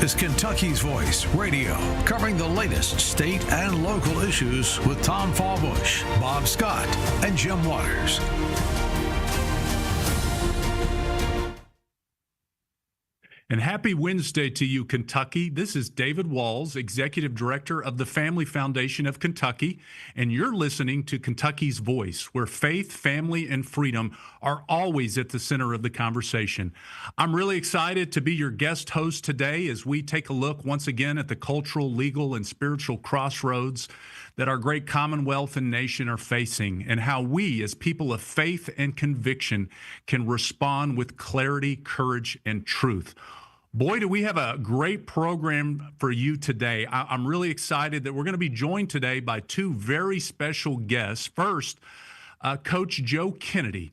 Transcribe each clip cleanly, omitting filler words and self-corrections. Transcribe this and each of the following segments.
is Kentucky's Voice Radio, covering the latest state and local issues with Tom Fallbush, Bob Scott, and Jim Waters. And happy Wednesday to you, Kentucky. This is David Walls, Executive Director of the Family Foundation of Kentucky, and you're listening to Kentucky's Voice, where faith, family, and freedom are always at the center of the conversation. I'm really excited to be your guest host today as we take a look once again at the cultural, legal, and spiritual crossroads that our great Commonwealth and nation are facing, and how we, as people of faith and conviction, can respond with clarity, courage, and truth. Boy, do we have a great program for you today. I'm really excited that we're going to be joined today by two very special guests. First, Coach Joe Kennedy,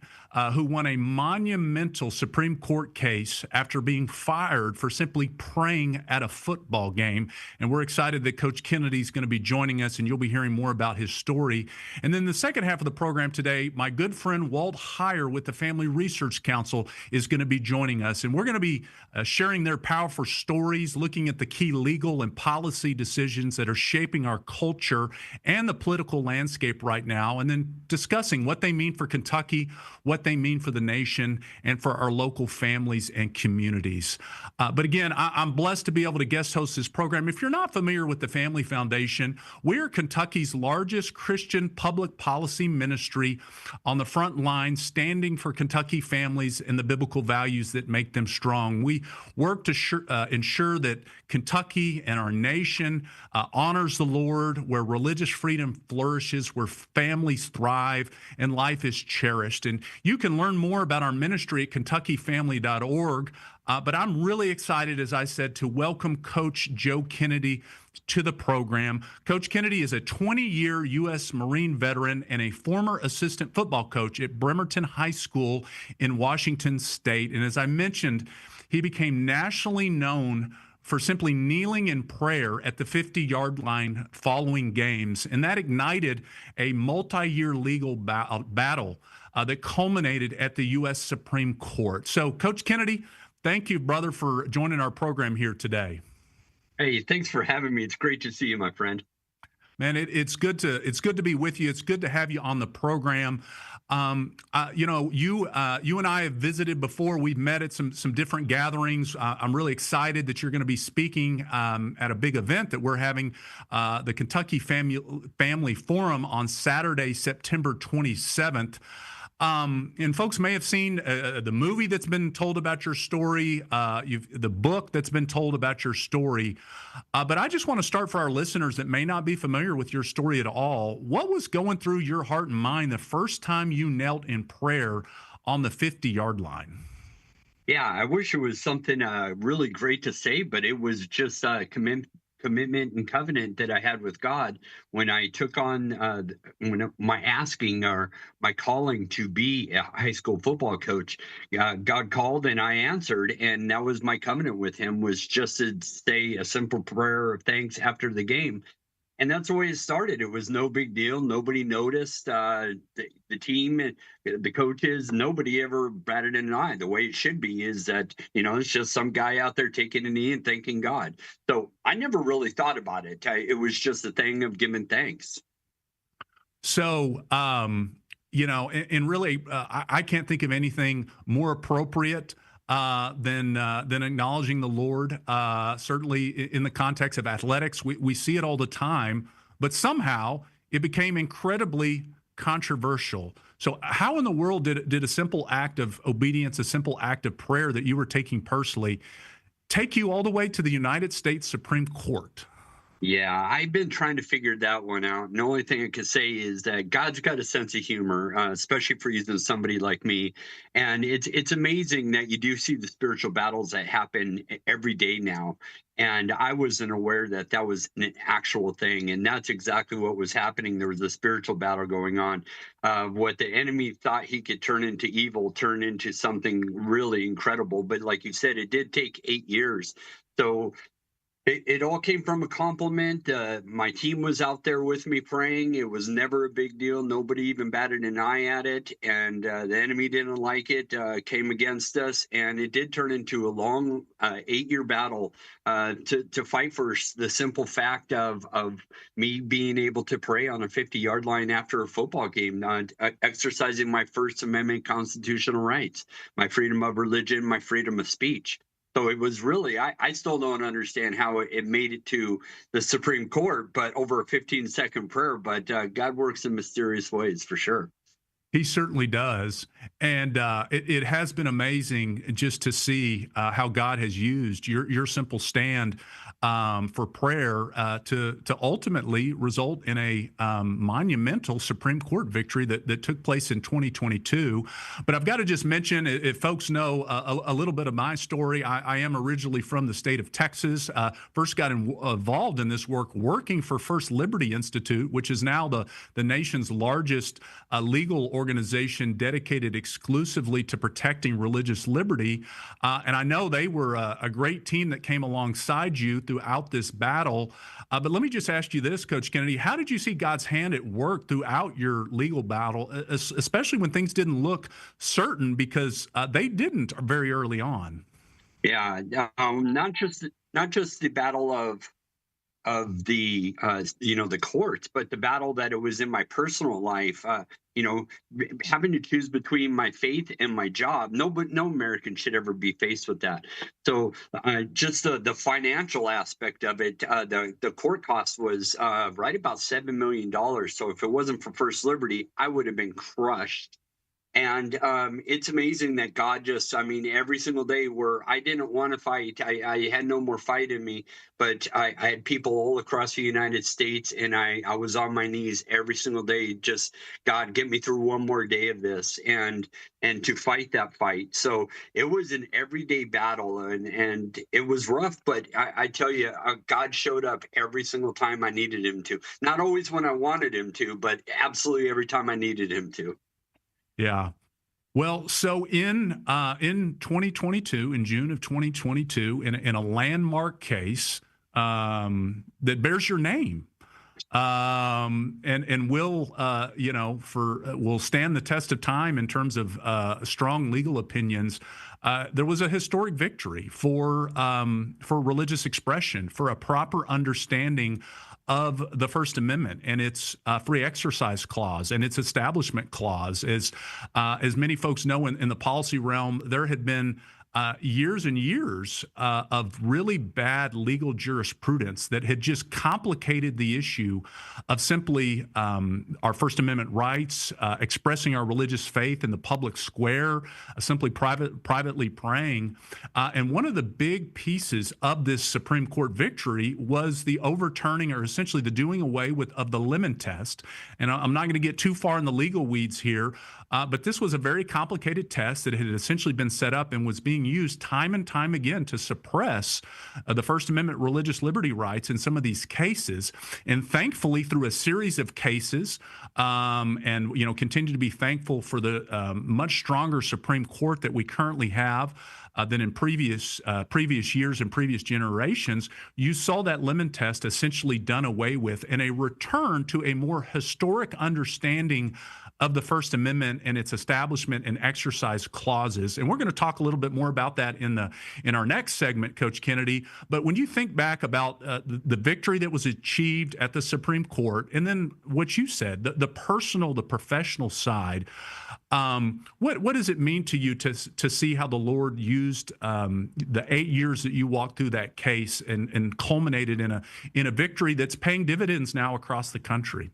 who won a monumental Supreme Court case after being fired for simply praying at a football game. And we're excited that Coach Kennedy is going to be joining us, and you'll be hearing more about his story. And then the second half of the program today, my good friend Walt Heyer with the Family Research Council is going to be joining us. And we're going to be sharing their powerful stories, looking at the key legal and policy decisions that are shaping our culture and the political landscape right now, and then discussing what they mean for Kentucky, what they mean for the nation, and for our local families and communities. But again, I'm blessed to be able to guest host this program. If you're not familiar with the Family Foundation, we're Kentucky's largest Christian public policy ministry on the front line, standing for Kentucky families and the biblical values that make them strong. We work to ensure that Kentucky and our nation honors the Lord, where religious freedom flourishes, where families thrive, and life is cherished. And you can learn more about our ministry at kentuckyfamily.org. But I'm really excited, as I said, to welcome Coach Joe Kennedy to the program. Coach Kennedy is a 20-year U.S. Marine veteran and a former assistant football coach at Bremerton High School in Washington State. And as I mentioned, he became nationally known for simply kneeling in prayer at the 50-yard line following games. And that ignited a multi-year legal battle that culminated at the U.S. Supreme Court. So, Coach Kennedy, thank you, brother, for joining our program here today. Hey, thanks for having me. It's great to see you, my friend. Man, it's good to be with you. It's good to have you on the program. You and I have visited before. We've met at some different gatherings. I'm really excited that you're going to be speaking at a big event that we're having, the Kentucky Family Forum on Saturday, September 27th. And folks may have seen the movie that's been told about your story, the book that's been told about your story. But I just want to start for our listeners that may not be familiar with your story at all. What was going through your heart and mind the first time you knelt in prayer on the 50-yard line? Yeah, I wish it was something really great to say, but it was just commitment and covenant that I had with God when I took on my asking or my calling to be a high school football coach. God called and I answered, and that was my covenant with him, was just to say a simple prayer of thanks after the game. And that's the way it started. It was no big deal. Nobody noticed. The team, the coaches, nobody ever batted an eye. The way it should be is that, it's just some guy out there taking a knee and thanking God. So I never really thought about it. It was just a thing of giving thanks. So, and really, I can't think of anything more appropriate than acknowledging the Lord. Certainly in the context of athletics, we see it all the time, but somehow it became incredibly controversial. So how in the world did a simple act of obedience, a simple act of prayer that you were taking personally, take you all the way to the United States Supreme Court? Yeah, I've been trying to figure that one out. And the only thing I can say is that God's got a sense of humor, especially for using somebody like me. And it's amazing that you do see the spiritual battles that happen every day now. And I wasn't aware that that was an actual thing. And that's exactly what was happening. There was a spiritual battle going on. What the enemy thought he could turn into evil turned into something really incredible. But like you said, it did take 8 years. So It all came from a compliment. My team was out there with me praying. It was never a big deal. Nobody even batted an eye at it. And the enemy didn't like it, came against us. And it did turn into a long 8-year battle to fight for the simple fact of me being able to pray on a 50-yard line after a football game, exercising my First Amendment constitutional rights, my freedom of religion, my freedom of speech. So it was really, I still don't understand how it made it to the Supreme Court, but over a 15-second prayer. But God works in mysterious ways for sure. He certainly does. And it has been amazing just to see how God has used your simple stand for prayer to ultimately result in a monumental Supreme Court victory that took place in 2022. But I've got to just mention, if folks know a little bit of my story, I am originally from the state of Texas. First got involved in this work working for First Liberty Institute, which is now the nation's largest legal organization dedicated exclusively to protecting religious liberty. And I know they were a great team that came alongside you throughout this battle. But let me just ask you this, Coach Kennedy, how did you see God's hand at work throughout your legal battle, especially when things didn't look certain, because they didn't very early on? Yeah, not just the battle of the the courts, but the battle that it was in my personal life. Having to choose between my faith and my job. No American should ever be faced with that. So just the financial aspect of it, the court cost was right about $7 million. So if it wasn't for First Liberty, I would have been crushed. And it's amazing that God just, I mean, every single day where I didn't want to fight, I had no more fight in me, but I had people all across the United States, and I was on my knees every single day, just, God, get me through one more day of this, and to fight that fight. So it was an everyday battle, and it was rough, but I tell you, God showed up every single time I needed him to. Not always when I wanted him to, but absolutely every time I needed him to. Yeah. Well, so in 2022, in June of 2022, in a landmark case that bears your name, and will will stand the test of time in terms of strong legal opinions. There was a historic victory for religious expression, for a proper understanding of the First Amendment and its free exercise clause and its establishment clause. As many folks know, in the policy realm, there had been years and years of really bad legal jurisprudence that had just complicated the issue of simply our First Amendment rights, expressing our religious faith in the public square, simply privately praying. And one of the big pieces of this Supreme Court victory was the overturning, or essentially the doing away of the Lemon test. And I'm not going to get too far in the legal weeds here, but this was a very complicated test that had essentially been set up and was being used time and time again to suppress the First Amendment religious liberty rights in some of these cases. And thankfully, through a series of cases, and continue to be thankful for the much stronger Supreme Court that we currently have than in previous years and previous generations, you saw that Lemon test essentially done away with, and a return to a more historic understanding of the First Amendment and its establishment and exercise clauses. And we're going to talk a little bit more about that in our next segment, Coach Kennedy. But when you think back about the victory that was achieved at the Supreme Court, and then what you said, the personal, the professional side, what does it mean to you to see how the Lord used the 8 years that you walked through that case and culminated in a victory that's paying dividends now across the country?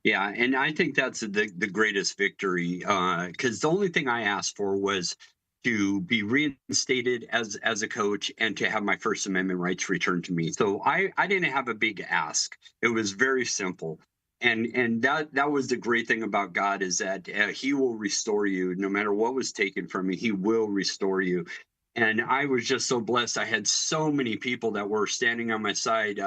Yeah, and I think that's the greatest victory, because the only thing I asked for was to be reinstated as a coach and to have my First Amendment rights returned to me. So I didn't have a big ask. It was very simple. And that was the great thing about God, is that he will restore you no matter what was taken from you. He will restore you. And I was just so blessed. I had so many people that were standing on my side.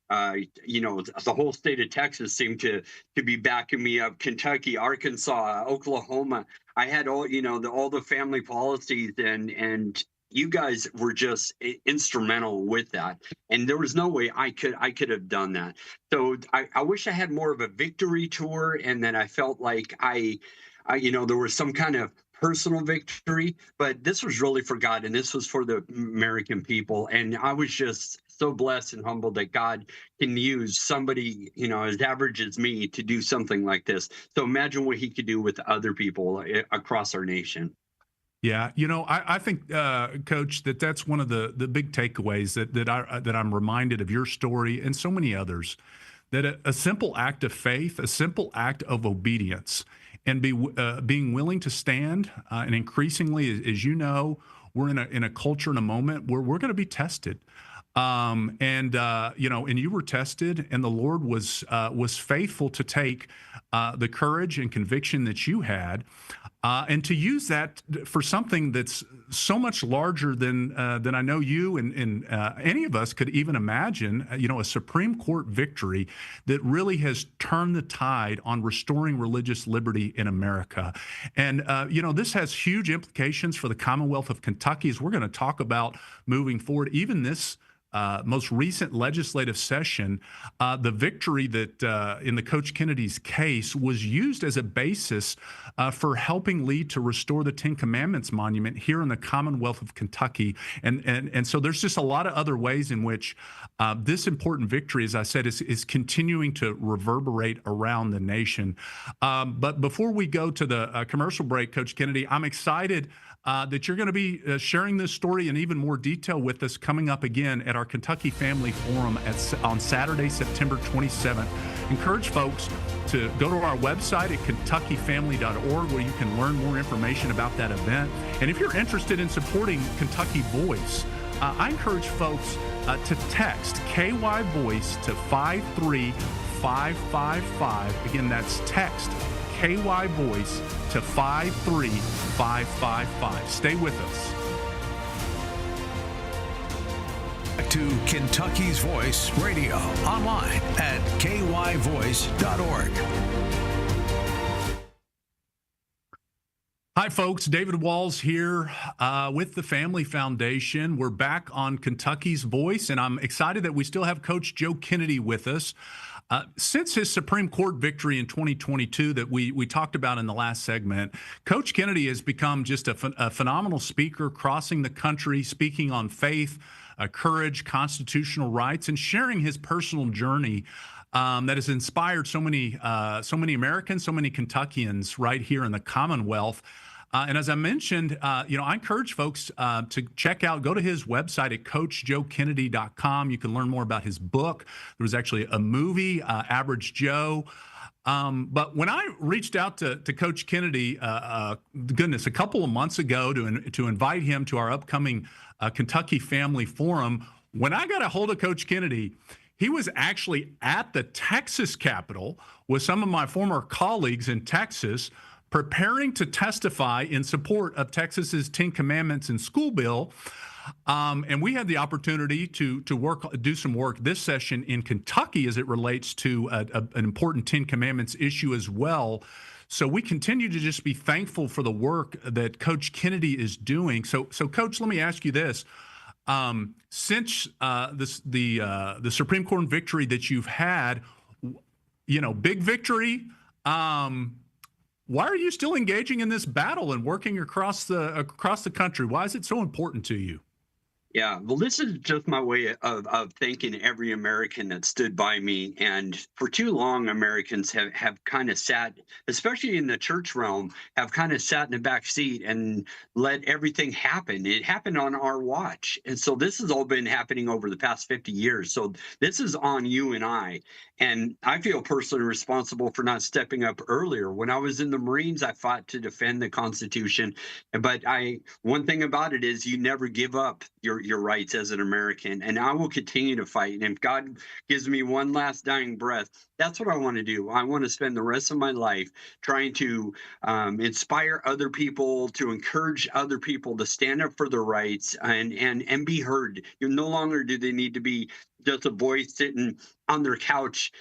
The whole state of Texas seemed to be backing me up. Kentucky, Arkansas, Oklahoma. I had all the family policies and you guys were just instrumental with that, and there was no way I could have done that. So I wish I had more of a victory tour, and then I felt like there was some kind of personal victory, but this was really for God, and this was for the American people, and I was just so blessed and humbled that God can use somebody, as average as me to do something like this. So imagine what he could do with other people across our nation. Yeah, I think, Coach, that's one of the big takeaways that I'm reminded of your story and so many others. That a simple act of faith, a simple act of obedience, and being willing to stand, and increasingly, as you know, we're in a culture and a moment where we're going to be tested. And you were tested, and the Lord was faithful to take the courage and conviction that you had, and to use that for something that's so much larger than I know you and any of us could even imagine. A Supreme Court victory that really has turned the tide on restoring religious liberty in America. And this has huge implications for the Commonwealth of Kentucky, as we're going to talk about moving forward. Even this most recent legislative session, the victory that in the Coach Kennedy's case was used as a basis for helping lead to restore the Ten Commandments monument here in the Commonwealth of Kentucky. And so there's just a lot of other ways in which this important victory, as I said, is continuing to reverberate around the nation. But before we go to the commercial break, Coach Kennedy, I'm excited that you're going to be sharing this story in even more detail with us coming up again at our Kentucky Family Forum on Saturday, September 27th. Encourage folks to go to our website at kentuckyfamily.org, where you can learn more information about that event. And if you're interested in supporting Kentucky Voice, I encourage folks to text KY Voice to 53555. Again, that's text KY Voice to 53555. Stay with us. To Kentucky's Voice Radio online at kyvoice.org. Hi, folks. David Walls here with the Family Foundation. We're back on Kentucky's Voice, and I'm excited that we still have Coach Joe Kennedy with us. Since his Supreme Court victory in 2022 that we talked about in the last segment, Coach Kennedy has become just a phenomenal speaker, crossing the country, speaking on faith, courage, constitutional rights, and sharing his personal journey that has inspired so many Americans, so many Kentuckians right here in the Commonwealth. And as I mentioned, I encourage folks to go to his website at CoachJoeKennedy.com. You can learn more about his book. There was actually a movie, Average Joe. But when I reached out to Coach Kennedy, a couple of months ago to invite him to our upcoming Kentucky Family Forum, when I got a hold of Coach Kennedy, he was actually at the Texas Capitol with some of my former colleagues in Texas, preparing to testify in support of Texas's Ten Commandments and school bill. And we had the opportunity to do some work this session in Kentucky as it relates to an important Ten Commandments issue as well. So we continue to just be thankful for the work that Coach Kennedy is doing. So Coach, let me ask you this. Since the Supreme Court victory that you've had, big victory, why are you still engaging in this battle and working across the country? Why is it so important to you? Yeah, well, this is just my way of thanking every American that stood by me. And for too long, Americans have kind of sat, especially in the church realm, have kind of sat in the back seat and let everything happen. It happened on our watch. And so this has all been happening over the past 50 years. So this is on you and I. And I feel personally responsible for not stepping up earlier. When I was in the Marines, I fought to defend the Constitution. But one thing about it is you never give up your rights as an American. And I will continue to fight. And if God gives me one last dying breath, that's what I want to do. I want to spend the rest of my life trying to inspire other people, to encourage other people to stand up for their rights and be heard. No longer do they need to be just a boy sitting on their couch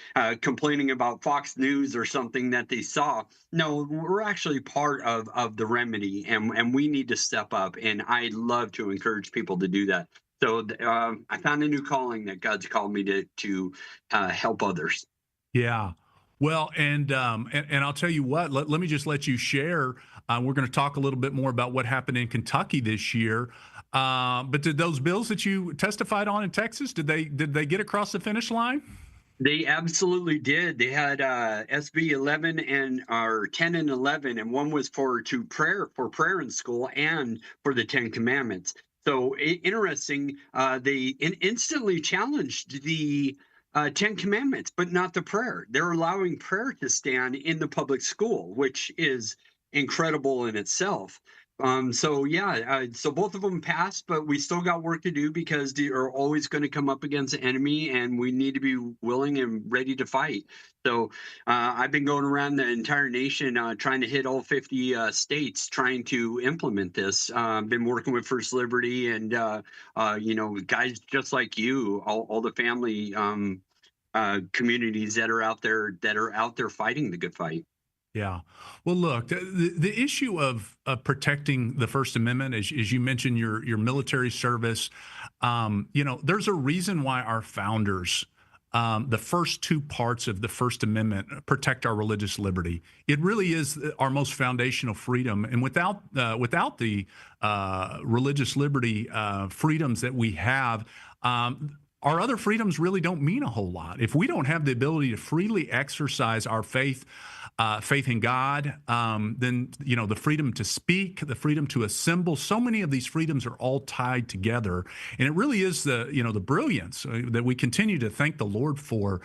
complaining about Fox News or something that they saw. No, we're actually part of the remedy, and we need to step up. And I love to encourage people to do that. So I found a new calling that God's called me to help others. Yeah. Well, and I'll tell you what, let me just let you share. We're going to talk a little bit more about what happened in Kentucky this year. But did those bills that you testified on in Texas, did they get across the finish line? They absolutely did. They had SB 11 and or 10 and 11, and one was for prayer in school and for the Ten Commandments. So interesting. They instantly challenged the Ten Commandments, but not the prayer. They're allowing prayer to stand in the public school, which is incredible in itself. So yeah, so both of them passed, but we still got work to do because they are always going to come up against the enemy, and we need to be willing and ready to fight. So I've been going around the entire nation trying to hit all 50 states, trying to implement this. Been working with First Liberty and guys just like you, all the family communities that are out there fighting the good fight. Yeah. Well, look, the issue of protecting the First Amendment, as you mentioned, your military service, there's a reason why our founders, the first two parts of the First Amendment protect our religious liberty. It really is our most foundational freedom. And without the religious liberty freedoms that we have, our other freedoms really don't mean a whole lot. If we don't have the ability to freely exercise our faith in God, then the freedom to speak, the freedom to assemble, so many of these freedoms are all tied together, and it really is the brilliance that we continue to thank the Lord for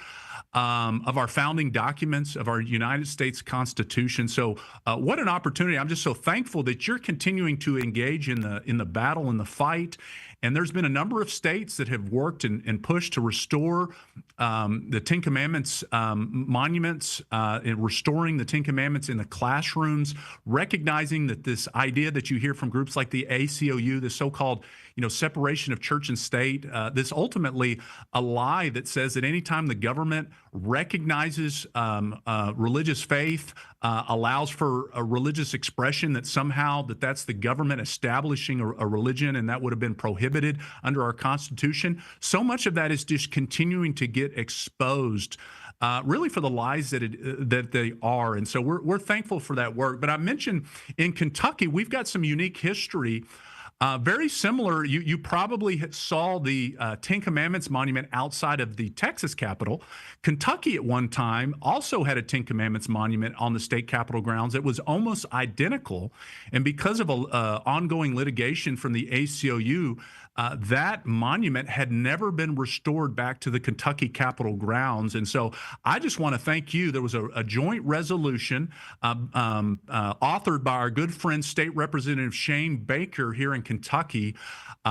of our founding documents, of our United States Constitution. So, what an opportunity! I'm just so thankful that you're continuing to engage in the battle and the fight. And there's been a number of states that have worked and pushed to restore the Ten Commandments monuments, and restoring the Ten Commandments in the classrooms, recognizing that this idea that you hear from groups like the ACLU, the so-called separation of church and state, this ultimately a lie that says that anytime the government recognizes religious faith, allows for a religious expression, that somehow that's the government establishing a religion, and that would have been prohibited under our Constitution. So much of that is just continuing to get exposed, really for the lies that they are. And so we're thankful for that work. But I mentioned in Kentucky, we've got some unique history. Very similar. You probably saw the Ten Commandments monument outside of the Texas Capitol. Kentucky at one time also had a Ten Commandments monument on the state Capitol grounds. It was almost identical. And because of ongoing litigation from the ACLU, that monument had never been restored back to the Kentucky Capitol grounds. And so I just want to thank you. There was a joint resolution authored by our good friend, State Representative Shane Baker here in Kentucky.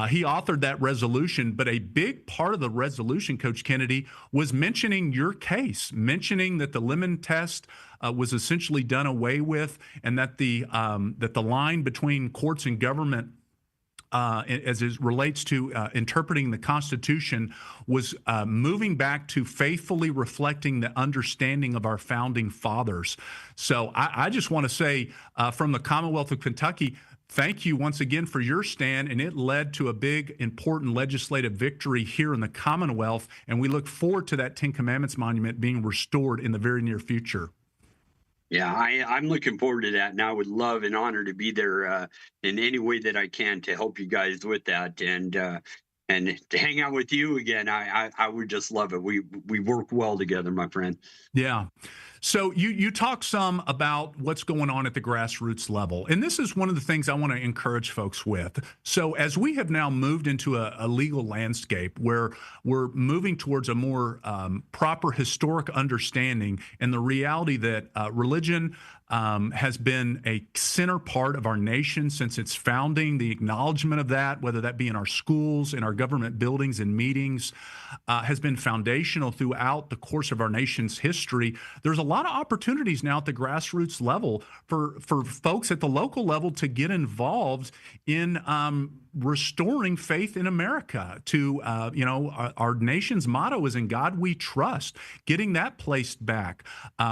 He authored that resolution, but a big part of the resolution, Coach Kennedy, was mentioning your case, mentioning that the Lemon test was essentially done away with, and that the line between courts and government, as it relates to interpreting the Constitution, was moving back to faithfully reflecting the understanding of our founding fathers. So I just want to say from the Commonwealth of Kentucky, thank you once again for your stand, and it led to a big, important legislative victory here in the Commonwealth, and we look forward to that Ten Commandments monument being restored in the very near future. Yeah, I'm looking forward to that, and I would love and honor to be there in any way that I can to help you guys with that, and to hang out with you again. I would just love it. We work well together, my friend. Yeah. So you talk some about what's going on at the grassroots level, and this is one of the things I want to encourage folks with. So as we have now moved into a legal landscape where we're moving towards a more proper historic understanding, and the reality that religion has been a center part of our nation since its founding, the acknowledgement of that, whether that be in our schools, in our government buildings and meetings, has been foundational throughout the course of our nation's history. There's a lot of opportunities now at the grassroots level for folks at the local level to get involved in restoring faith in America. To our nation's motto is "In God We Trust." Getting that placed back.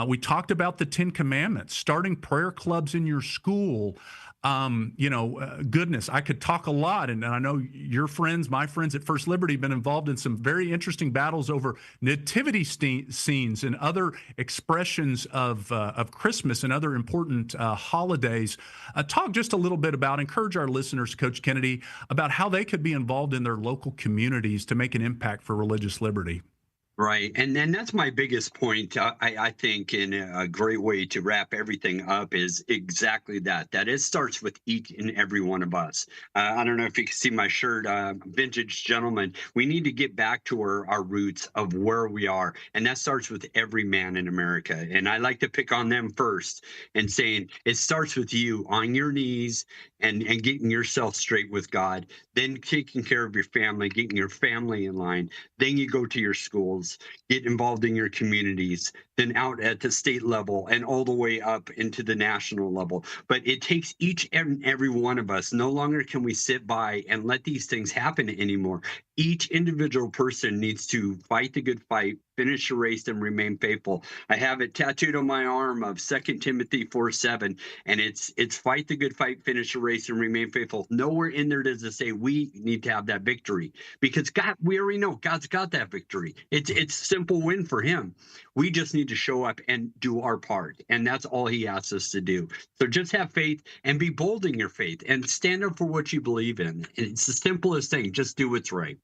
We talked about the Ten Commandments, starting prayer clubs in your school. Goodness, I could talk a lot. And I know your friends, my friends at First Liberty, have been involved in some very interesting battles over nativity scenes and other expressions of Christmas and other important holidays. Talk just a little bit about, encourage our listeners, Coach Kennedy, about how they could be involved in their local communities to make an impact for religious liberty. Right. And then that's my biggest point. I think in a great way to wrap everything up is exactly that it starts with each and every one of us. I don't know if you can see my shirt, Vintage Gentleman. We need to get back to our roots of where we are. And that starts with every man in America. And I like to pick on them first and saying it starts with you on your knees and getting yourself straight with God, then taking care of your family, getting your family in line. Then you go to your schools, get involved in your communities, then out at the state level and all the way up into the national level. But it takes each and every one of us. No longer can we sit by and let these things happen anymore. Each individual person needs to fight the good fight, finish the race, and remain faithful. I have it tattooed on my arm of 2 Timothy 4:7, and it's fight the good fight, finish the race, and remain faithful. Nowhere in there does it say we need to have that victory, because God, we already know God's got that victory. It's simple win for Him. We just need to show up and do our part, and that's all He asks us to do. So just have faith and be bold in your faith and stand up for what you believe in. It's the simplest thing. Just do what's right.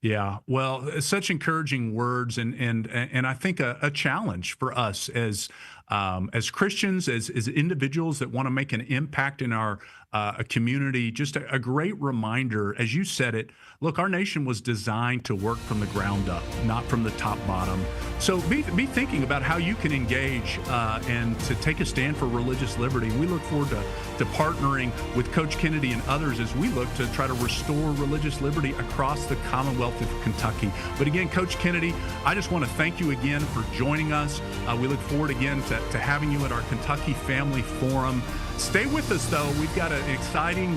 Yeah, well, such encouraging words, and I think a challenge for us as Christians, as individuals that want to make an impact in our community. Just a great reminder, as you said it. Look, our nation was designed to work from the ground up, not from the top bottom. So be thinking about how you can engage and to take a stand for religious liberty. We look forward to partnering with Coach Kennedy and others as we look to try to restore religious liberty across the Commonwealth of Kentucky. But again, Coach Kennedy, I just want to thank you again for joining us. We look forward again to having you at our Kentucky Family Forum. Stay with us, though. We've got an exciting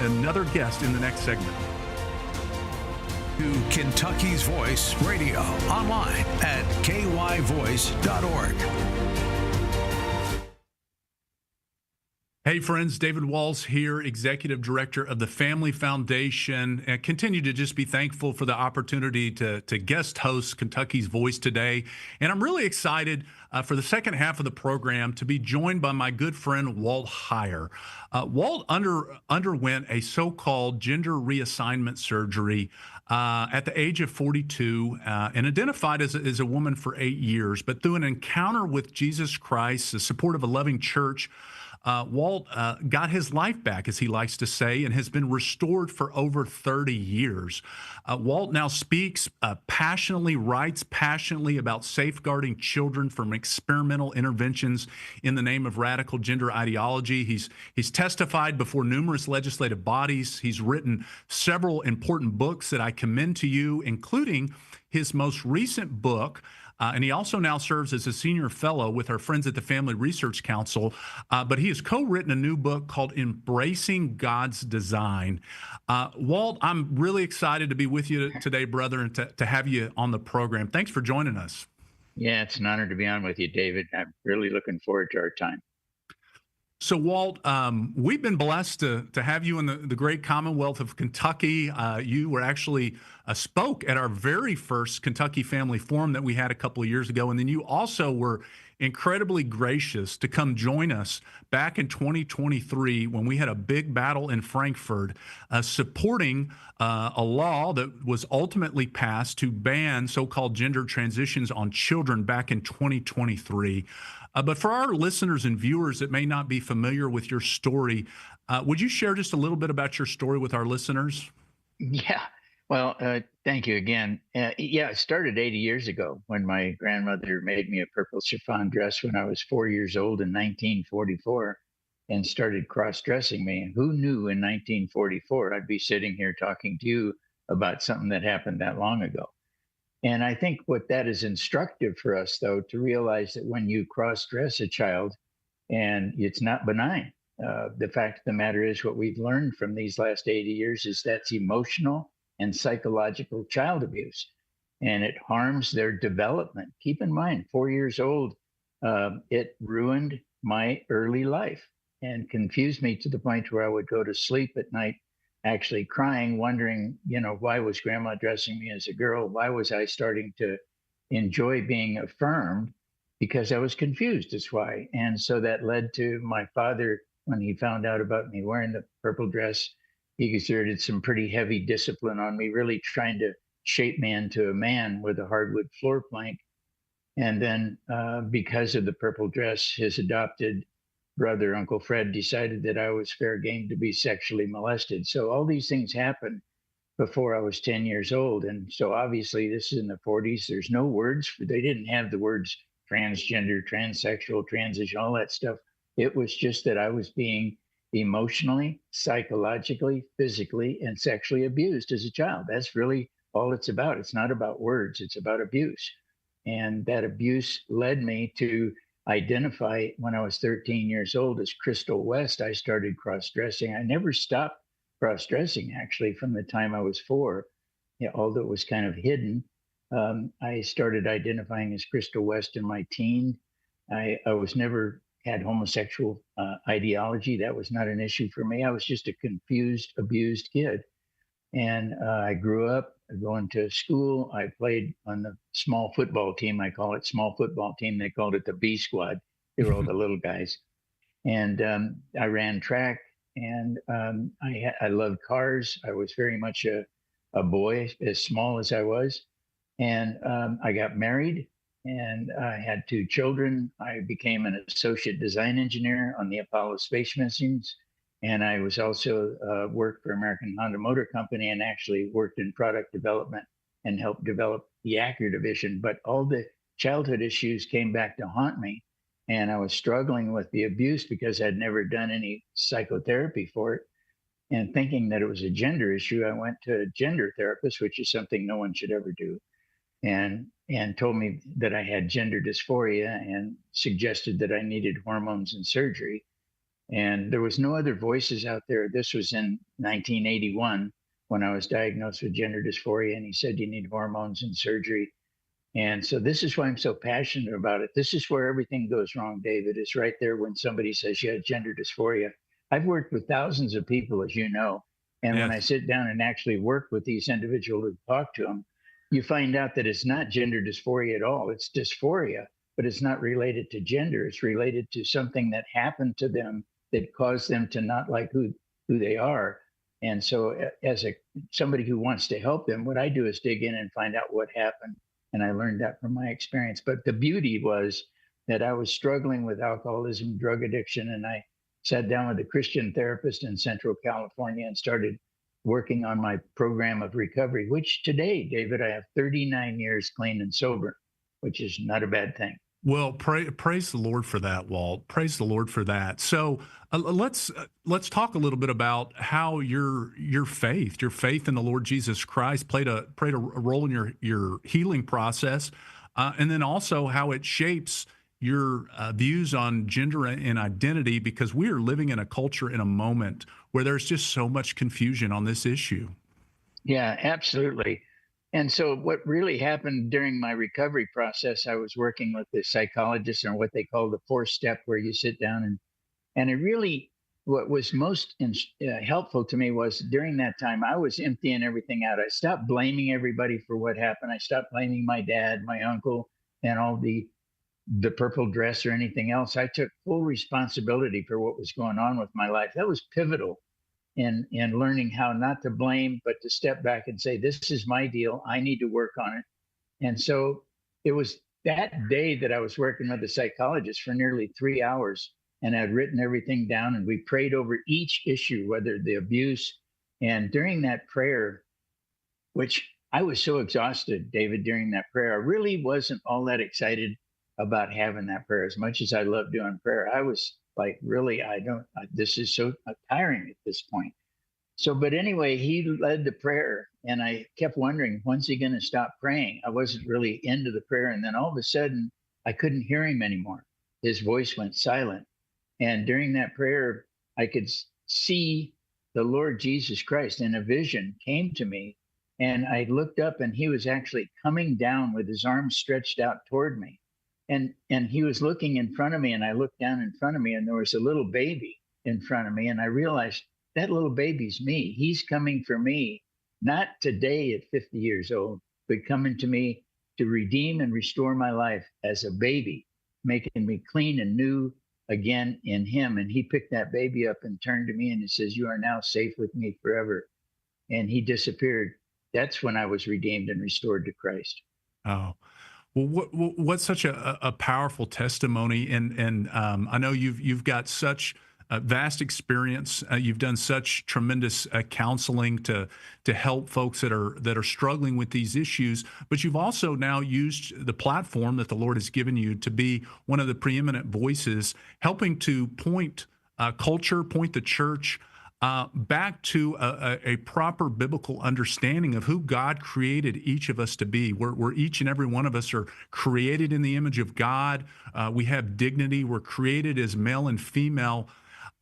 another guest in the next segment. To Kentucky's Voice Radio online at kyvoice.org. Hey friends, David Walls here, Executive Director of the Family Foundation, and continue to just be thankful for the opportunity to guest host Kentucky's Voice today. And I'm really excited for the second half of the program to be joined by my good friend Walt Heyer. Walt underwent a so-called gender reassignment surgery at the age of 42 and identified as a woman for 8 years. But through an encounter with Jesus Christ, the support of a loving church, Walt got his life back, as he likes to say, and has been restored for over 30 years. Walt now speaks passionately, writes passionately about safeguarding children from experimental interventions in the name of radical gender ideology. He's testified before numerous legislative bodies. He's written several important books that I commend to you, including his most recent book. And he also now serves as a senior fellow with our friends at the Family Research Council. But he has co-written a new book called Embracing God's Design. Walt, I'm really excited to be with you today, brother, and to have you on the program. Thanks for joining us. Yeah, it's an honor to be on with you, David. I'm really looking forward to our time. So, Walt, we've been blessed to have you in the great Commonwealth of Kentucky. You were actually spoke at our very first Kentucky Family Forum that we had a couple of years ago. And then you also were incredibly gracious to come join us back in 2023 when we had a big battle in Frankfurt supporting a law that was ultimately passed to ban so-called gender transitions on children back in 2023. But for our listeners and viewers that may not be familiar with your story, would you share just a little bit about your story with our listeners? Yeah, well, thank you again. Yeah, it started 80 years ago when my grandmother made me a purple chiffon dress when I was 4 years old in 1944 and started cross-dressing me. And who knew in 1944 I'd be sitting here talking to you about something that happened that long ago? And I think what that is instructive for us, though, to realize that when you cross-dress a child and it's not benign, the fact of the matter is what we've learned from these last 80 years is that's emotional and psychological child abuse, and it harms their development. Keep in mind, 4 years old, it ruined my early life and confused me to the point where I would go to sleep at night actually crying, wondering, why was grandma dressing me as a girl? Why was I starting to enjoy being affirmed? Because I was confused is why. And so that led to my father, when he found out about me wearing the purple dress, he exerted some pretty heavy discipline on me, really trying to shape me into a man with a hardwood floor plank. And then because of the purple dress, his adopted brother, Uncle Fred, decided that I was fair game to be sexually molested. So all these things happened before I was 10 years old. And so obviously this is in the 40s. There's no words. They didn't have the words transgender, transsexual, transition, all that stuff. It was just that I was being emotionally, psychologically, physically, and sexually abused as a child. That's really all it's about. It's not about words. It's about abuse. And that abuse led me to identify when I was 13 years old as Crystal West. I started cross-dressing. I never stopped cross-dressing actually from the time I was 4, although it was kind of hidden. I started identifying as Crystal West in my teen. I was never had homosexual ideology. That was not an issue for me. I was just a confused, abused kid. And I grew up going to school. I played on the small football team. I call it small football team. They called it the B squad. They were all the little guys. And I ran track, and I loved cars. I was very much a boy, as small as I was. And I got married, and I had 2 children. I became an associate design engineer on the Apollo space missions. And I was also worked for American Honda Motor Company and actually worked in product development and helped develop the Acura division. But all the childhood issues came back to haunt me. And I was struggling with the abuse because I'd never done any psychotherapy for it. And thinking that it was a gender issue, I went to a gender therapist, which is something no one should ever do, and told me that I had gender dysphoria and suggested that I needed hormones and surgery. And there was no other voices out there. This was in 1981 when I was diagnosed with gender dysphoria, and he said, you need hormones and surgery. And so this is why I'm so passionate about it. This is where everything goes wrong, David. It's right there when somebody says you have gender dysphoria. I've worked with thousands of people, as you know. And Yes. when I sit down and actually work with these individuals and talk to them, you find out that it's not gender dysphoria at all. It's dysphoria, but it's not related to gender. It's related to something that happened to them that caused them to not like who they are. And so as somebody who wants to help them, what I do is dig in and find out what happened. And I learned that from my experience. But the beauty was that I was struggling with alcoholism, drug addiction, and I sat down with a Christian therapist in Central California and started working on my program of recovery, which today, David, I have 39 years clean and sober, which is not a bad thing. Well, praise the Lord for that, Walt. Praise the Lord for that. So let's talk a little bit about how your faith in the Lord Jesus Christ played a role in your healing process, and then also how it shapes your views on gender and identity, because we are living in a culture, in a moment where there's just so much confusion on this issue. Yeah, absolutely. And so what really happened during my recovery process, I was working with the psychologist on what they call the 4-step, where you sit down and it really, what was most helpful to me was during that time, I was emptying everything out. I stopped blaming everybody for what happened. I stopped blaming my dad, my uncle, and all the purple dress or anything else. I took full responsibility for what was going on with my life. That was pivotal in learning how not to blame, but to step back and say, this is my deal. I need to work on it. And so it was that day that I was working with a psychologist for nearly 3 hours, and I'd written everything down, and we prayed over each issue, whether the abuse. And during that prayer, which I was so exhausted, David, during that prayer, I really wasn't all that excited about having that prayer. As much as I love doing prayer, I was like, really, this is so tiring at this point. So, but anyway, he led the prayer, and I kept wondering, when's he going to stop praying? I wasn't really into the prayer. And then all of a sudden, I couldn't hear him anymore. His voice went silent. And during that prayer, I could see the Lord Jesus Christ in a vision came to me. And I looked up, and he was actually coming down with his arms stretched out toward me. And he was looking in front of me, and I looked down in front of me, and there was a little baby in front of me. And I realized that little baby's me. He's coming for me, not today at 50 years old, but coming to me to redeem and restore my life as a baby, making me clean and new again in him. And he picked that baby up and turned to me and he says, "You are now safe with me forever." And he disappeared. That's when I was redeemed and restored to Christ. Oh, well, what's such a powerful testimony, and I know you've got such vast experience. You've done such tremendous counseling to help folks that are struggling with these issues. But you've also now used the platform that the Lord has given you to be one of the preeminent voices, helping to point culture, point the church back to a proper biblical understanding of who God created each of us to be. We're each and every one of us are created in the image of God. We have dignity. We're created as male and female.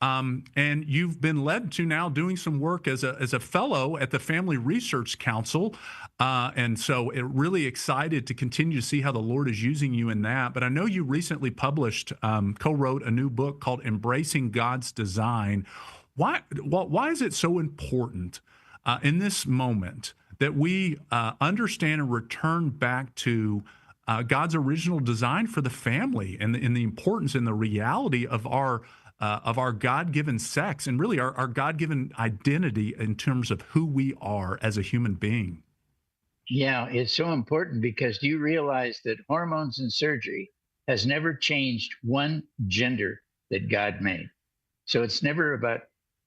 And you've been led to now doing some work as a fellow at the Family Research Council. And so really excited to continue to see how the Lord is using you in that. But I know you recently published, co-wrote a new book called Embracing God's Design. Why is it so important in this moment that we understand and return back to God's original design for the family and the importance and the reality of our God-given sex and really our God-given identity in terms of who we are as a human being? Yeah, it's so important because do you realize that hormones and surgery has never changed one gender that God made? So it's never about,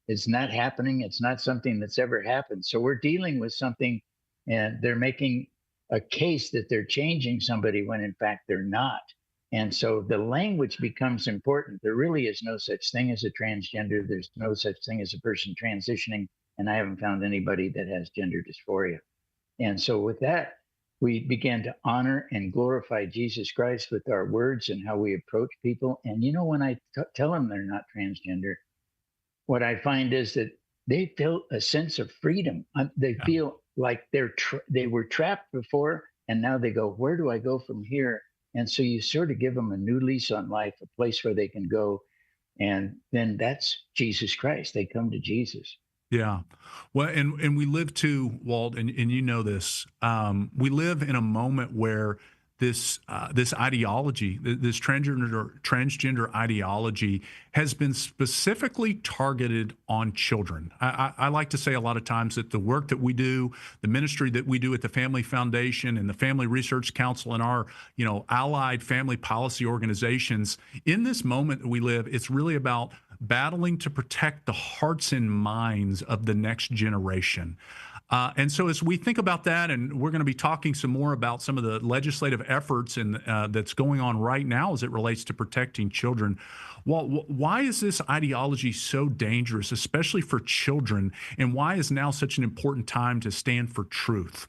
it's not happening. It's not something that's ever happened. So we're dealing with something and they're making a case that they're changing somebody when in fact they're not. And so the language becomes important. There really is no such thing as a transgender. There's no such thing as a person transitioning. And I haven't found anybody that has gender dysphoria. And so with that, we began to honor and glorify Jesus Christ with our words and how we approach people. And you know, when I tell them they're not transgender, what I find is that they feel a sense of freedom. They feel like they were trapped before, and now they go, where do I go from here? And so you sort of give them a new lease on life, a place where they can go. And then that's Jesus Christ. They come to Jesus. Yeah. Well, and we live too, Walt, and you know this, we live in a moment where this ideology, this transgender ideology has been specifically targeted on children. I like to say a lot of times that the work that we do, the ministry that we do at the Family Foundation and the Family Research Council and our, allied family policy organizations, in this moment that we live, it's really about battling to protect the hearts and minds of the next generation. And so as we think about that, and we're going to be talking some more about some of the legislative efforts and that's going on right now as it relates to protecting children. Well, why is this ideology so dangerous, especially for children? And why is now such an important time to stand for truth?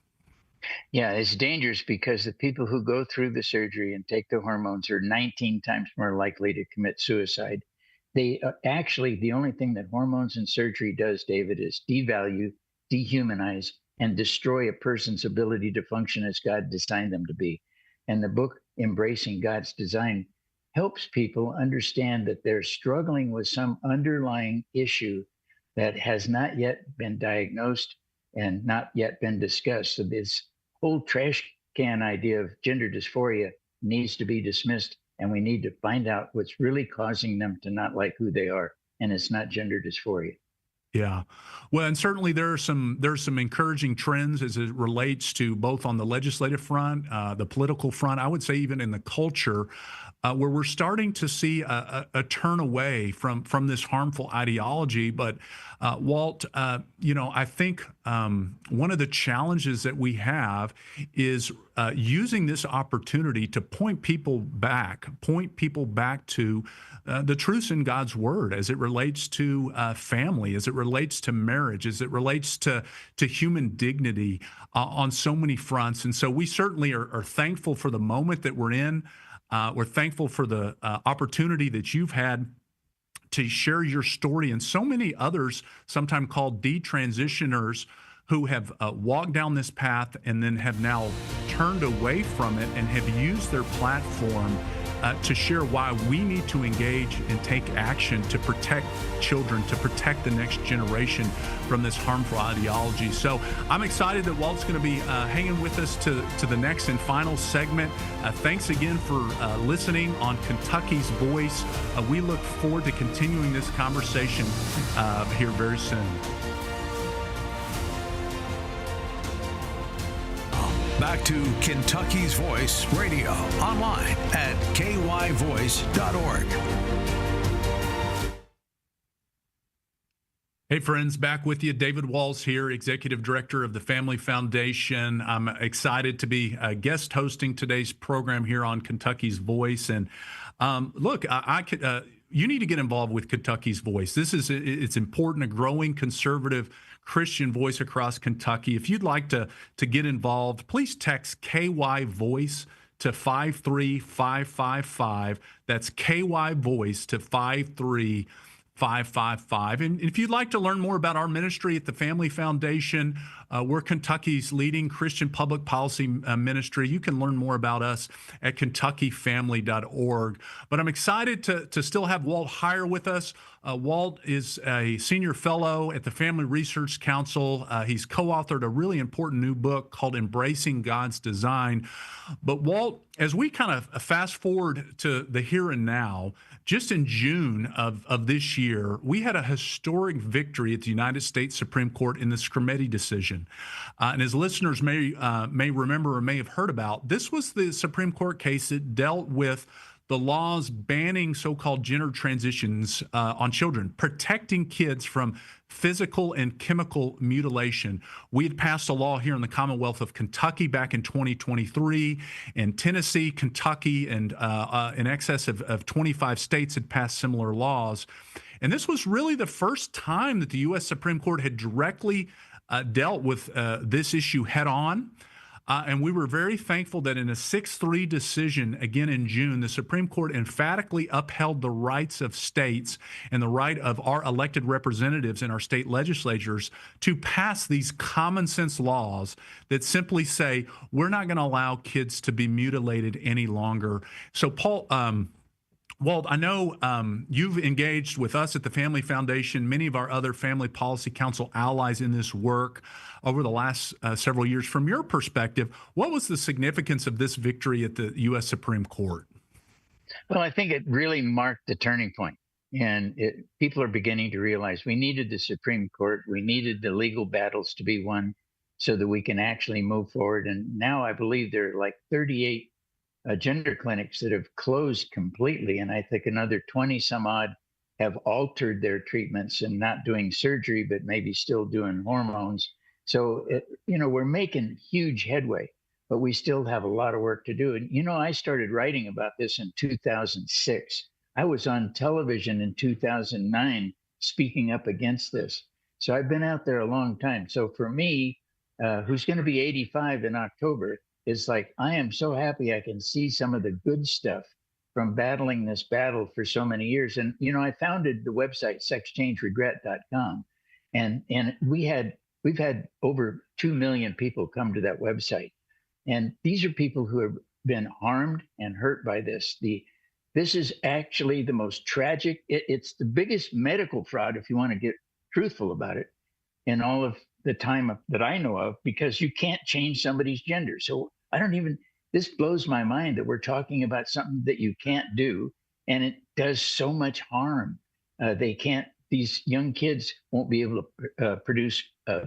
Yeah, it's dangerous because the people who go through the surgery and take the hormones are 19 times more likely to commit suicide. They actually, the only thing that hormones and surgery does, David, is devalue, dehumanize, and destroy a person's ability to function as God designed them to be. And the book, Embracing God's Design, helps people understand that they're struggling with some underlying issue that has not yet been diagnosed and not yet been discussed. So this whole trash can idea of gender dysphoria needs to be dismissed, and we need to find out what's really causing them to not like who they are. And it's not gender dysphoria. Yeah. Well, and certainly there's some encouraging trends as it relates to both on the legislative front, the political front, I would say even in the culture, where we're starting to see a turn away from this harmful ideology. But Walt, I think one of the challenges that we have is using this opportunity to point people back to the truths in God's word as it relates to family, as it relates to marriage, as it relates to human dignity on so many fronts. And so we certainly are thankful for the moment that we're in. We're thankful for the opportunity that you've had to share your story, and so many others, sometimes called detransitioners, who have walked down this path and then have now turned away from it and have used their platform to share why we need to engage and take action to protect children, to protect the next generation from this harmful ideology. So I'm excited that Walt's going to be hanging with us to the next and final segment. Thanks again for listening on Kentucky's Voice. We look forward to continuing this conversation here very soon. Back to Kentucky's Voice Radio, online at kyvoice.org. Hey friends, back with you. David Walls here, Executive Director of the Family Foundation. I'm excited to be guest hosting today's program here on Kentucky's Voice. And look, I could, you need to get involved with Kentucky's Voice. It's important, a growing conservative Christian voice across Kentucky. If you'd like to get involved, please text KY Voice to 53555. That's KY Voice to 53555. And if you'd like to learn more about our ministry at the Family Foundation, we're Kentucky's leading Christian public policy ministry. You can learn more about us at kentuckyfamily.org. But I'm excited to still have Walt Heyer with us. Walt is a senior fellow at the Family Research Council. He's co-authored a really important new book called Embracing God's Design. But Walt, as we kind of fast forward to the here and now, just in June of this year, we had a historic victory at the United States Supreme Court in the Scrimeti decision. And as listeners may remember or may have heard about, this was the Supreme Court case that dealt with the laws banning so-called gender transitions on children, protecting kids from physical and chemical mutilation. We had passed a law here in the Commonwealth of Kentucky back in 2023, and Tennessee, Kentucky, and in excess of 25 states had passed similar laws. And this was really the first time that the U.S. Supreme Court had directly dealt with this issue head on. And we were very thankful that in a 6-3 decision, again in June, the Supreme Court emphatically upheld the rights of states and the right of our elected representatives in our state legislatures to pass these common sense laws that simply say, we're not going to allow kids to be mutilated any longer. So, Walt, I know you've engaged with us at the Family Foundation, many of our other Family Policy Council allies in this work over the last several years. From your perspective, what was the significance of this victory at the U.S. Supreme Court? Well, I think it really marked the turning point. And people are beginning to realize we needed the Supreme Court. We needed the legal battles to be won so that we can actually move forward. And now I believe there are like 38 gender clinics that have closed completely. And I think another 20 some odd have altered their treatments and not doing surgery, but maybe still doing hormones. So, we're making huge headway, but we still have a lot of work to do. And, I started writing about this in 2006. I was on television in 2009 speaking up against this. So I've been out there a long time. So for me, who's going to be 85 in October, it's like, I am so happy I can see some of the good stuff from battling this battle for so many years. And, I founded the website sexchangeregret.com. And we've had over 2 million people come to that website. And these are people who have been harmed and hurt by this. This is actually the most tragic, it's the biggest medical fraud, if you want to get truthful about it, in all of the time that I know of, because you can't change somebody's gender. So this blows my mind that we're talking about something that you can't do, and it does so much harm. These young kids won't be able to produce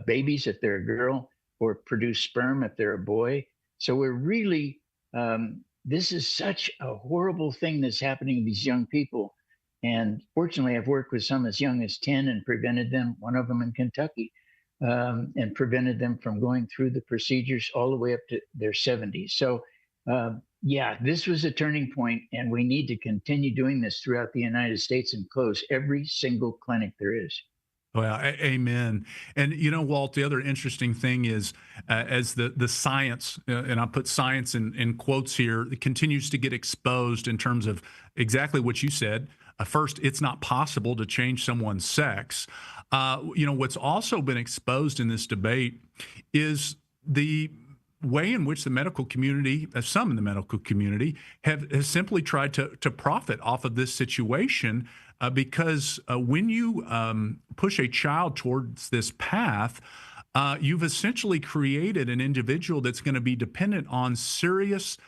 babies if they're a girl, or produce sperm if they're a boy. So we're really, this is such a horrible thing that's happening to these young people. And fortunately, I've worked with some as young as 10 and prevented them, one of them in Kentucky. and prevented them from going through the procedures all the way up to their 70s. So, yeah, this was a turning point, and we need to continue doing this throughout the United States and close every single clinic there is. Well, amen. And Walt, the other interesting thing is, as the science, and I put science in quotes here, it continues to get exposed in terms of exactly what you said. First, it's not possible to change someone's sex. What's also been exposed in this debate is the way in which the medical community, some in the medical community, has simply tried to profit off of this situation. Because when you push a child towards this path, you've essentially created an individual that's going to be dependent on serious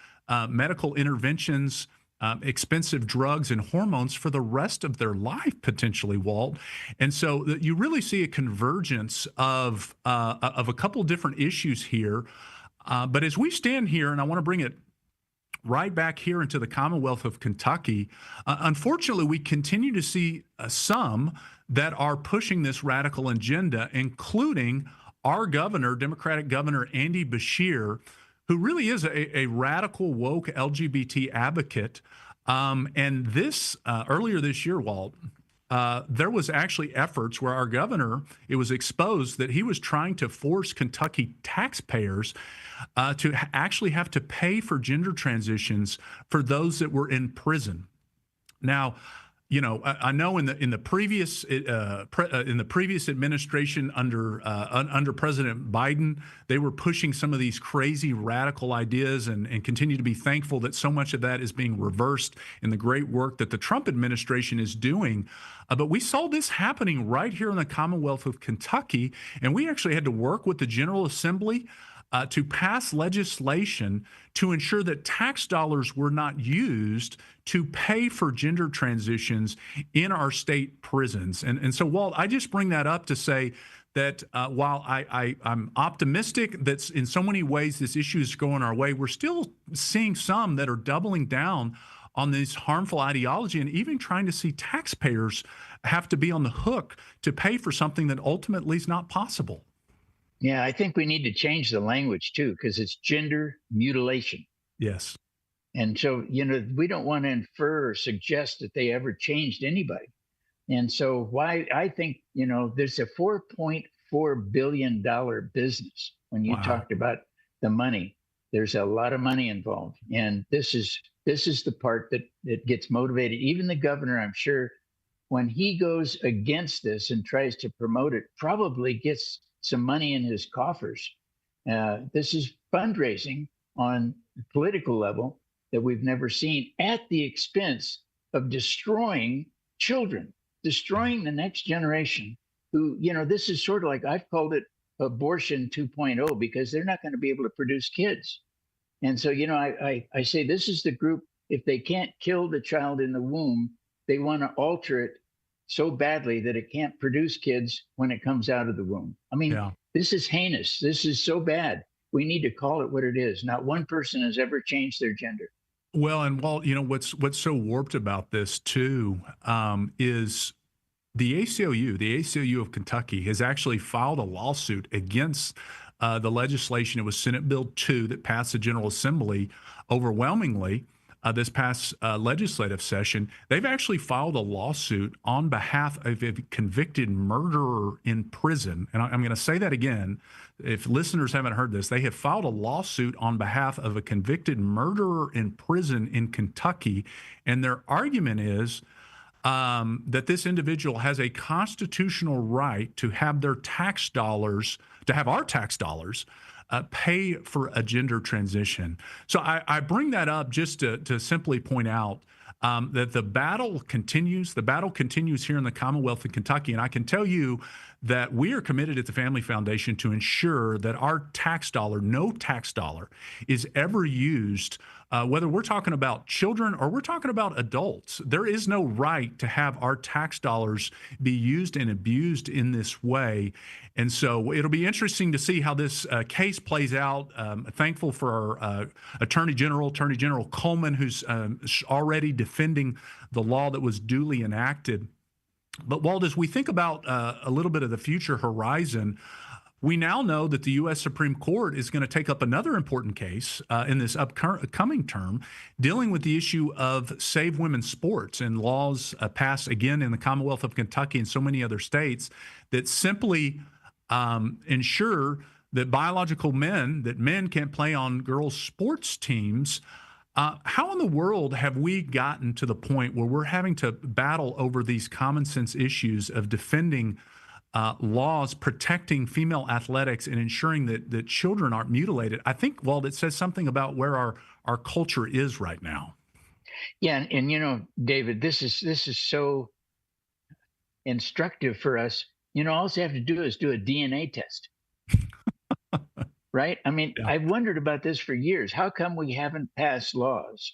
medical interventions, expensive drugs and hormones for the rest of their life, potentially, Walt. And so you really see a convergence of a couple of different issues here. But as we stand here, and I want to bring it right back here into the Commonwealth of Kentucky, unfortunately, we continue to see some that are pushing this radical agenda, including our governor, Democratic Governor Andy Beshear, who really is a radical, woke LGBT advocate. And this earlier this year, Walt, there was actually efforts where our governor, it was exposed that he was trying to force Kentucky taxpayers to actually have to pay for gender transitions for those that were in prison. Now, I know in the previous administration under President Biden, they were pushing some of these crazy radical ideas, and continue to be thankful that so much of that is being reversed in the great work that the Trump administration is doing. But we saw this happening right here in the Commonwealth of Kentucky, and we actually had to work with the General Assembly to pass legislation to ensure that tax dollars were not used to pay for gender transitions in our state prisons. And so, Walt, I just bring that up to say that while I'm optimistic that in so many ways this issue is going our way, we're still seeing some that are doubling down on this harmful ideology and even trying to see taxpayers have to be on the hook to pay for something that ultimately is not possible. Yeah, I think we need to change the language too, because it's gender mutilation. Yes. And so, we don't want to infer or suggest that they ever changed anybody. And so why I think, there's a $4.4 billion business when you talked about the money. There's a lot of money involved. And this is the part that gets motivated. Even the governor, I'm sure, when he goes against this and tries to promote it, probably gets some money in his coffers. This is fundraising on the political level that we've never seen, at the expense of destroying children, destroying the next generation who, this is sort of like, I've called it abortion 2.0, because they're not going to be able to produce kids. And so, I say this is the group, if they can't kill the child in the womb, they want to alter it so badly that it can't produce kids when it comes out of the womb. I mean, This is heinous. This is so bad. We need to call it what it is. Not one person has ever changed their gender. Well, and Walt, what's so warped about this too is the ACLU of Kentucky has actually filed a lawsuit against the legislation. It was Senate Bill 2 that passed the General Assembly overwhelmingly this past legislative session. They've actually filed a lawsuit on behalf of a convicted murderer in prison. And I'm going to say that again. If listeners haven't heard this, they have filed a lawsuit on behalf of a convicted murderer in prison in Kentucky. And their argument is that this individual has a constitutional right to have their tax dollars, to have our tax dollars, pay for a gender transition. So I bring that up just to simply point out that the battle continues. The battle continues here in the Commonwealth of Kentucky. And I can tell you that we are committed at the Family Foundation to ensure that our tax dollar, no tax dollar, is ever used, whether we're talking about children or we're talking about adults. There is no right to have our tax dollars be used and abused in this way. And so it'll be interesting to see how this case plays out. Thankful for our Attorney General Coleman, who's already defending the law that was duly enacted. But Walt, as we think about a little bit of the future horizon, We now know that the U.S. Supreme Court is going to take up another important case in this upcoming term, dealing with the issue of Save Women's Sports and laws passed again in the Commonwealth of Kentucky and so many other states that simply ensure that men can't play on girls' sports teams. How in the world have we gotten to the point where we're having to battle over these common sense issues of defending laws protecting female athletics and ensuring that children aren't mutilated? I think, Walt, it says something about where our culture is right now. Yeah, and David, this is so instructive for us. All you have to do is do a DNA test. Right? I mean, yeah. I've wondered about this for years. How come we haven't passed laws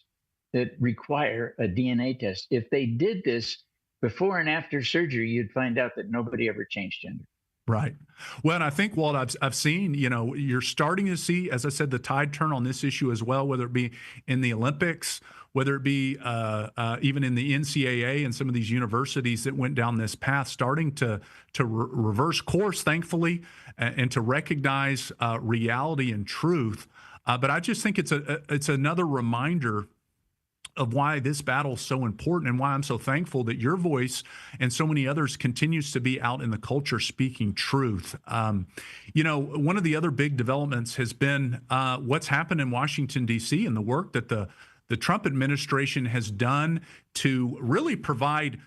that require a DNA test? If they did this before and after surgery, you'd find out that nobody ever changed gender. Right. Well, and I think, Walt, I've seen, you're starting to see, as I said, the tide turn on this issue as well, whether it be in the Olympics, whether it be even in the NCAA and some of these universities that went down this path, starting to reverse course, thankfully, and to recognize reality and truth. But I just think it's another reminder of why this battle is so important and why I'm so thankful that your voice and so many others continues to be out in the culture speaking truth. One of the other big developments has been what's happened in Washington, D.C. and the work that the Trump administration has done to really provide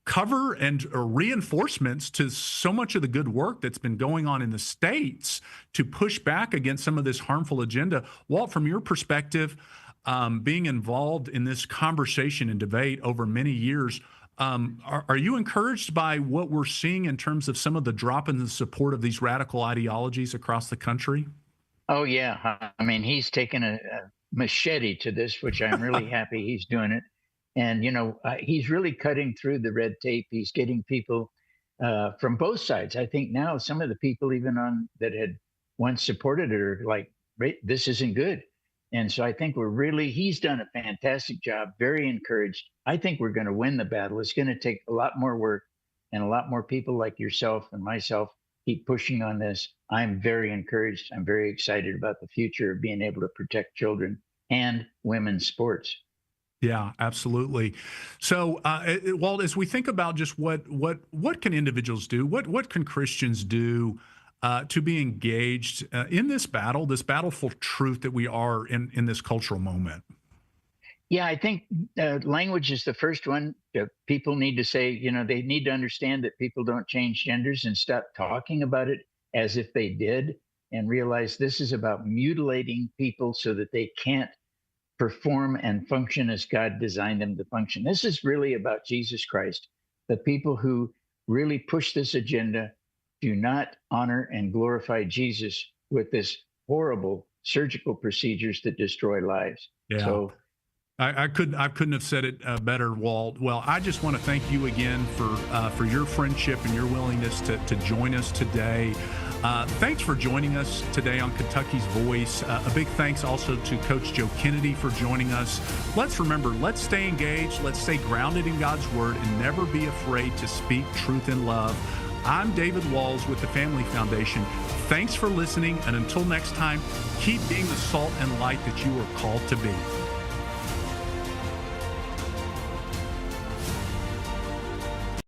cover and reinforcements to so much of the good work that's been going on in the states to push back against some of this harmful agenda. Walt, from your perspective, being involved in this conversation and debate over many years, are you encouraged by what we're seeing in terms of some of the drop in the support of these radical ideologies across the country? Oh, yeah. I mean, he's taken a machete to this, which I'm really happy he's doing it. And, he's really cutting through the red tape. He's getting people from both sides. I think now some of the people even that had once supported it are like, this isn't good. And so I think he's done a fantastic job, very encouraged. I think we're going to win the battle. It's going to take a lot more work and a lot more people like yourself and myself keep pushing on this. I'm very encouraged. I'm very excited about the future of being able to protect children and women's sports. Yeah, absolutely. So, Walt, as we think about just what can individuals do, what can Christians do to be engaged in this battle for truth that we are in this cultural moment? Yeah, I think language is the first one. People need to say, they need to understand that people don't change genders and stop talking about it as if they did, and realize this is about mutilating people so that they can't perform and function as God designed them to function. This is really about Jesus Christ. The people who really push this agenda do not honor and glorify Jesus with this horrible surgical procedures that destroy lives. Yeah. So I couldn't have said it better, Walt. Well, I just want to thank you again for your friendship and your willingness to join us today. Thanks for joining us today on Kentucky's Voice. A big thanks also to Coach Joe Kennedy for joining us. Let's remember, let's stay engaged, let's stay grounded in God's Word, and never be afraid to speak truth in love. I'm David Walls with the Family Foundation. Thanks for listening, and until next time, keep being the salt and light that you are called to be.